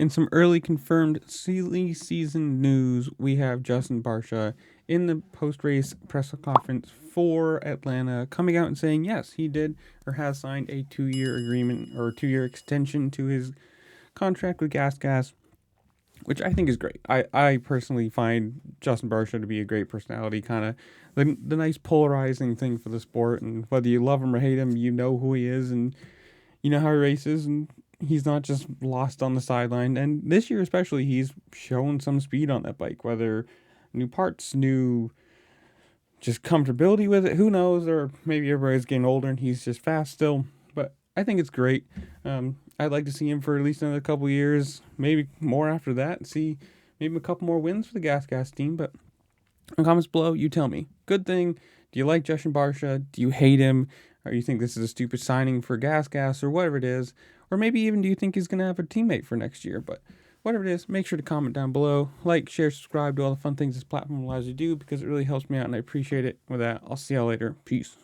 In some early confirmed silly season news, we have Justin Barcia in the post-race press conference for Atlanta coming out and saying yes, he did or has signed a 2-year agreement or 2-year extension to his contract with Gas, which I think is great. I personally find Justin Barcia to be a great personality, kind of the nice polarizing thing for the sport. And whether you love him or hate him, you know who he is and you know how he races, and he's not just lost on the sideline. And this year especially, he's shown some speed on that bike, whether new parts, new just comfortability with it, who knows, or maybe everybody's getting older and he's just fast still. But I think it's great. I'd like to see him for at least another couple years, maybe more after that. See maybe a couple more wins for the Gas team. But in the comments below, you tell me. Good thing. Do you like Justin Barcia? Do you hate him? Or you think this is a stupid signing for Gas or whatever it is? Or maybe even do you think he's going to have a teammate for next year? But whatever it is, make sure to comment down below. Like, share, subscribe, do all the fun things this platform allows you to do because it really helps me out and I appreciate it. With that, I'll see y'all later. Peace.